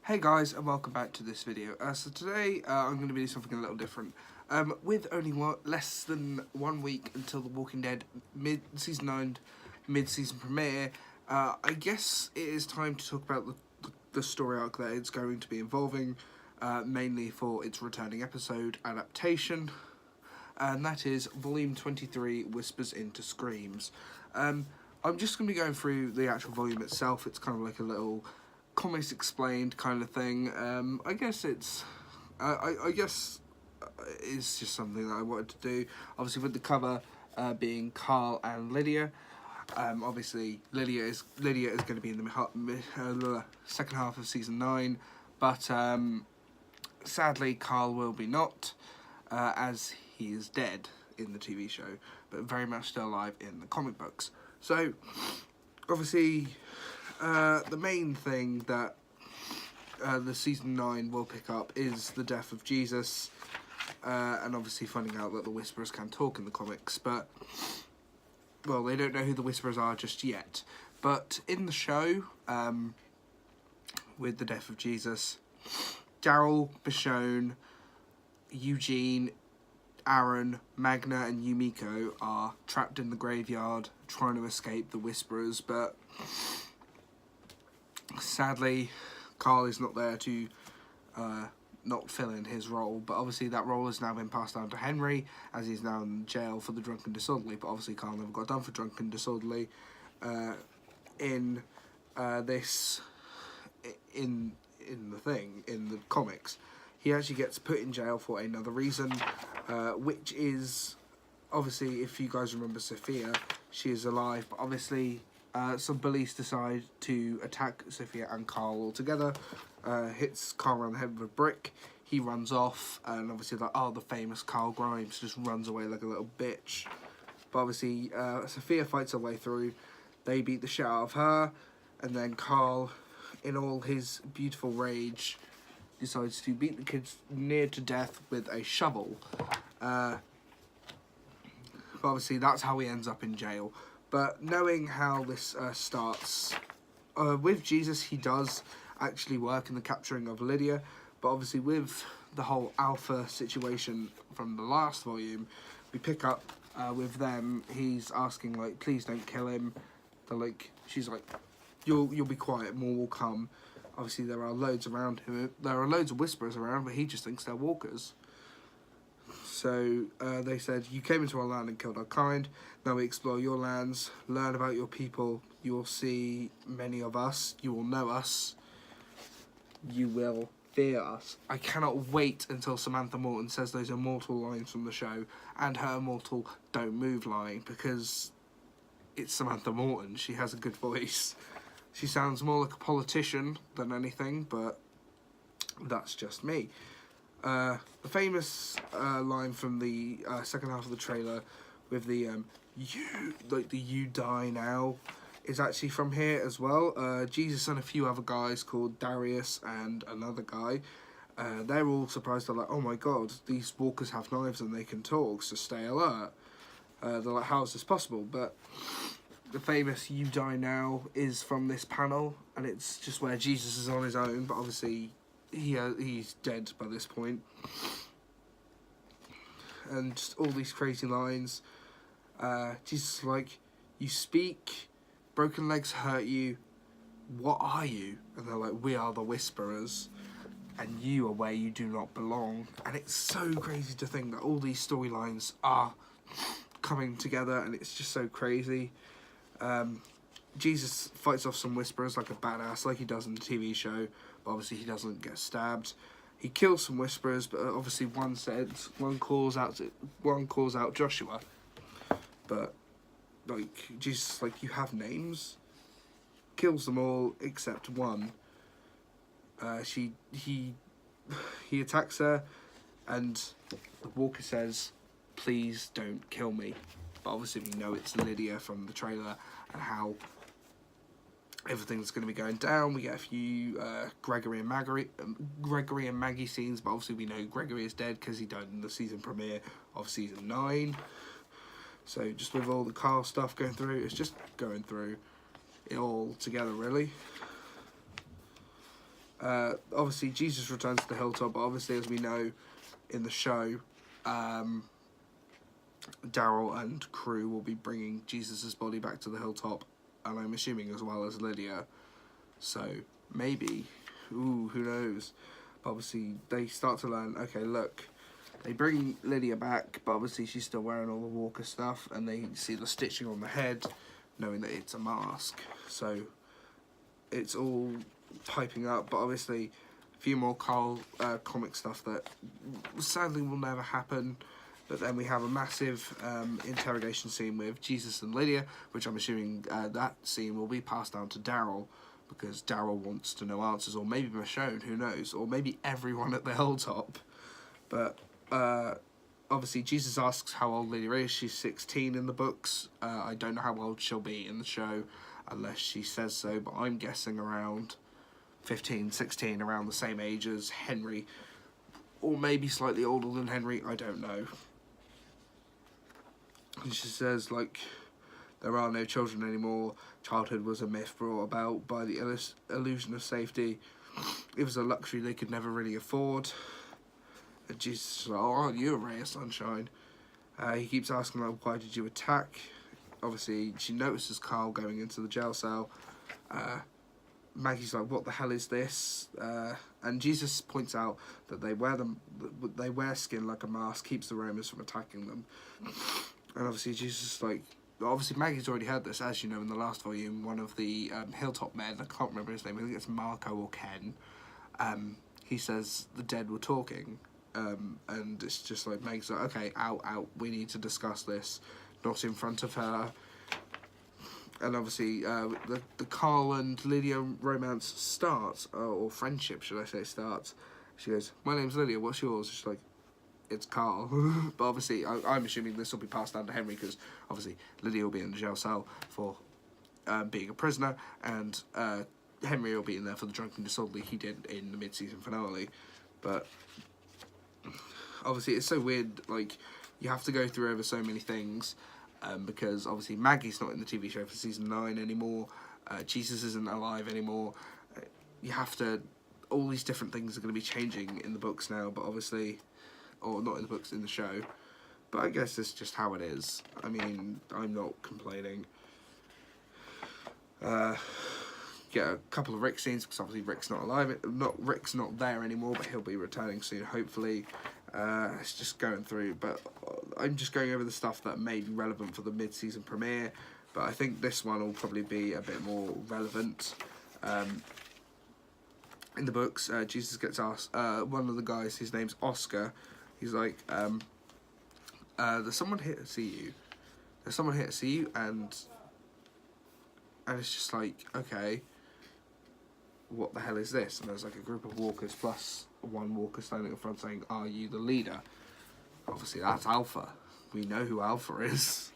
Hey guys, and welcome back to this video. So today I'm going to be doing something a little different. With only less than 1 week until The Walking Dead season 9 mid-season premiere, I guess it is time to talk about the story arc that it's going to be involving, mainly for its returning episode adaptation, and that is Volume 23, Whispers into Screams. I'm just going to be going through the actual volume itself. It's kind of like a little comics explained kind of thing. I guess it's it's just something that I wanted to do. Obviously, with the cover being Carl and Lydia. Obviously, Lydia is going to be in the second half of season 9, but sadly, Carl will be not, as he is dead in the TV show, but very much still alive in the comic books. So, obviously, the main thing that the season 9 will pick up is the death of Jesus, and obviously finding out that the Whisperers can talk in the comics, but, well, they don't know who the Whisperers are just yet. But in the show, with the death of Jesus, Daryl, Michonne, Eugene, Aaron, Magna and Yumiko are trapped in the graveyard trying to escape the Whisperers, but sadly, Carl is not there to not fill in his role, but obviously that role has now been passed down to Henry, as he's now in jail for the drunken disorderly, but obviously Carl never got done for drunken disorderly in the comics. He actually gets put in jail for another reason, which is, obviously, if you guys remember Sophia, she is alive, but obviously some police decide to attack Sophia and Carl all together, hits Carl around the head with a brick, he runs off, and obviously the famous Carl Grimes just runs away like a little bitch. But obviously Sophia fights her way through, they beat the shit out of her, and then Carl, in all his beautiful rage, decides to beat the kids near to death with a shovel. But obviously that's how he ends up in jail. But knowing how this starts, with Jesus, he does actually work in the capturing of Lydia, but obviously with the whole Alpha situation from the last volume, we pick up with them. He's asking, like, please don't kill him. They're like, she's like, you'll be quiet, more will come. Obviously there are loads around him. There are loads of Whisperers around, but he just thinks they're walkers. So they said, you came into our land and killed our kind. Now we explore your lands, learn about your people. You will see many of us. You will know us. You will fear us. I cannot wait until Samantha Morton says those immortal lines from the show, and her immortal "don't move" line, because it's Samantha Morton. She has a good voice. She sounds more like a politician than anything, but that's just me. The famous line from the second half of the trailer with the you die now is actually from here as well. Jesus and a few other guys called Darius and another guy, they're all surprised. They're like, oh my god, these walkers have knives and they can talk, so stay alert. They're like, how is this possible? But the famous "You die now" is from this panel, and it's just where Jesus is on his own, but obviously he's dead by this point. And just all these crazy lines. Jesus is like, you speak, broken legs hurt you, what are you? And they're like, we are the Whisperers, and you are where you do not belong. And it's so crazy to think that all these storylines are coming together, and it's just so crazy. Jesus fights off some Whisperers like a badass, like he does in the TV show, but obviously he doesn't get stabbed. He kills some Whisperers, but obviously one calls out Joshua. But like Jesus, like, you have names. Kills them all except one. He attacks her, and the walker says, "Please don't kill me." But obviously we know it's Lydia from the trailer and how everything's going to be going down. We get a few Gregory and Maggie scenes, but obviously we know Gregory is dead because he died in the season premiere of season 9. So just with all the Carl stuff going through, it's just going through it all together, really. Obviously, Jesus returns to the hilltop, but obviously, as we know in the show, Daryl and crew will be bringing Jesus' body back to the hilltop, and I'm assuming as well as Lydia. So, maybe. Ooh, who knows? But obviously, they start to learn, okay, look, they bring Lydia back, but obviously she's still wearing all the Walker stuff, and they see the stitching on the head, knowing that it's a mask. So, it's all hyping up, but obviously a few more Carl comic stuff that sadly will never happen. But then we have a massive interrogation scene with Jesus and Lydia, which I'm assuming that scene will be passed down to Daryl, because Daryl wants to know answers, or maybe Michonne, who knows, or maybe everyone at the hilltop. But obviously Jesus asks how old Lydia is. She's 16 in the books. I don't know how old she'll be in the show, unless she says so, but I'm guessing around 15, 16, around the same age as Henry, or maybe slightly older than Henry, I don't know. And she says, like, there are no children anymore. Childhood was a myth brought about by the illusion of safety. It was a luxury they could never really afford. And Jesus is like, oh, aren't you a ray of sunshine? He keeps asking, like, why did you attack? Obviously, she notices Carl going into the jail cell. Maggie's like, what the hell is this? And Jesus points out that they wear skin like a mask, keeps the Romans from attacking them. And obviously Jesus, like, obviously Maggie's already heard this, as you know, in the last volume. One of the hilltop men, I can't remember his name, I think it's Marco or Ken, he says the dead were talking. And it's just like, Meg's like, okay, out, we need to discuss this, not in front of her. And obviously, the Carl and Lydia romance starts, or friendship, should I say, starts. She goes, my name's Lydia, what's yours? She's like, it's Carl. But obviously, I'm assuming this will be passed down to Henry, because obviously Lydia will be in the jail cell for being a prisoner, and Henry will be in there for the drunken disorderly he did in the mid-season finale. But obviously, it's so weird, like, you have to go through over so many things. Because obviously Maggie's not in the TV show for season 9 anymore, Jesus isn't alive anymore, you have to, all these different things are going to be changing in the books now, but obviously, or not in the books, in the show, but I guess it's just how it is. I mean, I'm not complaining. Get a couple of Rick scenes, because obviously Rick's not alive, Rick's not there anymore, but he'll be returning soon, hopefully. It's just going through, but I'm just going over the stuff that may be relevant for the mid-season premiere, but I think this one will probably be a bit more relevant. In the books, Jesus gets asked, one of the guys, his name's Oscar, he's like, there's someone here to see you. There's someone here to see you, and it's just like, okay, what the hell is this? And there's like a group of walkers plus one walker standing in front saying, are you the leader? Obviously that's Alpha. We know who Alpha is.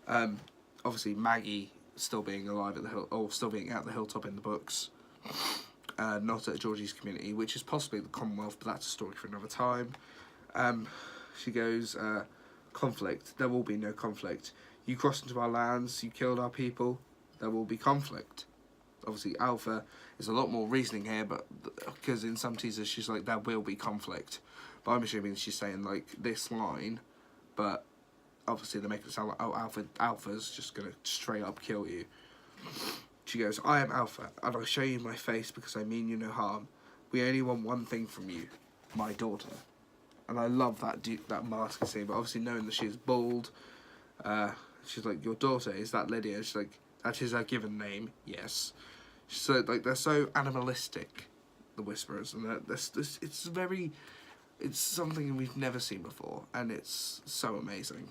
Obviously Maggie still being alive at the hill, or still being at the hilltop in the books, not at Georgie's community, which is possibly the Commonwealth, but that's a story for another time. She goes, conflict. There will be no conflict. You crossed into our lands, you killed our people, there will be conflict. Obviously Alpha is a lot more reasoning here, but because in some teasers she's like, there will be conflict, but I'm assuming she's saying like this line, but obviously they make it sound like, oh, Alpha's just gonna straight up kill you. She goes, I am Alpha, and I'll show you my face because I mean you no harm. We only want one thing from you, my daughter. And I love that mask scene, but obviously knowing that she's bald, she's like, your daughter, is that Lydia? She's like, that is her given name, yes. So like, they're so animalistic, the Whisperers, and it's something we've never seen before, and it's so amazing.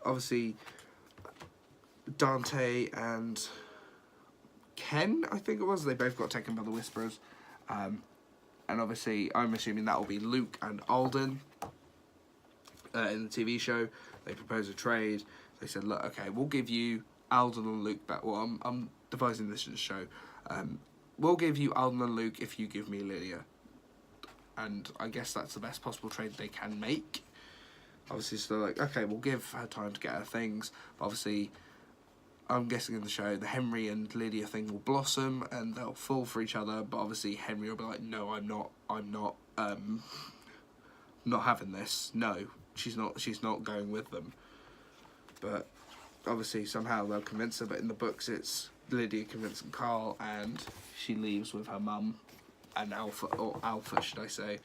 Obviously, Dante and Ken, I think it was, they both got taken by the Whisperers, and obviously I'm assuming that will be Luke and Alden in the TV show. They propose a trade. They said, look, okay, we'll give you Alden and Luke back. Well, I'm devising this in the show. We'll give you Alden and Luke if you give me Lydia. And I guess that's the best possible trade they can make. Obviously, so they're like, okay, we'll give her time to get her things. But obviously, I'm guessing in the show, the Henry and Lydia thing will blossom and they'll fall for each other, but obviously Henry will be like, no, I'm not having this. No, she's not going with them. But obviously somehow they'll convince her, but in the books it's Lydia convincing Carl, and she leaves with her mum and Alpha should I say,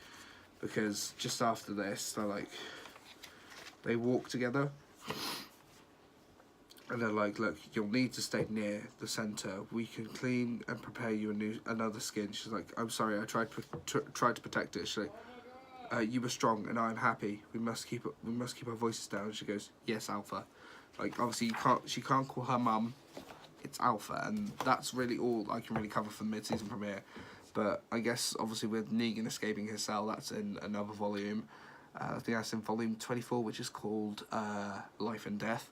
because just after this they walk together. And they're like, look, you'll need to stay near the centre. We can clean and prepare you another skin. She's like, I'm sorry, I tried to protect it. She's like, you were strong and I'm happy. We must keep our voices down. And she goes, yes, Alpha. Like, obviously she can't call her mum. It's Alpha, and that's really all I can really cover for the mid-season premiere. But I guess obviously with Negan escaping his cell, that's in another volume. I think that's in volume 24, which is called Life and Death.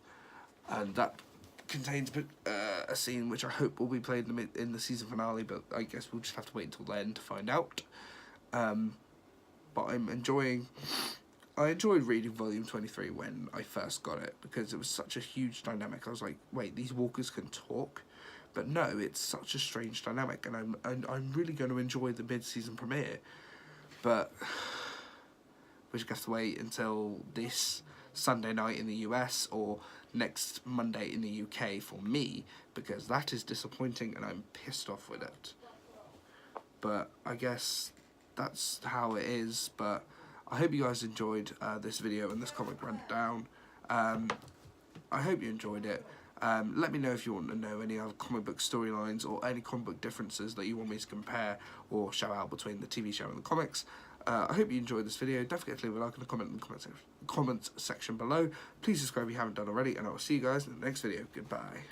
And that contains a scene which I hope will be played in the season finale, but I guess we'll just have to wait until then to find out. But I enjoyed reading volume 23 when I first got it, because it was such a huge dynamic. I was like, wait, these walkers can talk? But no, it's such a strange dynamic, and I'm really going to enjoy the mid-season premiere. But we just have to wait until this Sunday night in the US or next Monday in the UK for me, because that is disappointing and I'm pissed off with it. But I guess that's how it is. But I hope you guys enjoyed this video and this comic rundown. I hope you enjoyed it. Let me know if you want to know any other comic book storylines or any comic book differences that you want me to compare or shout out between the TV show and the comics. I hope you enjoyed this video. Don't forget to leave a like and a comment in the comment section below. Please subscribe if you haven't done already, and I will see you guys in the next video. Goodbye.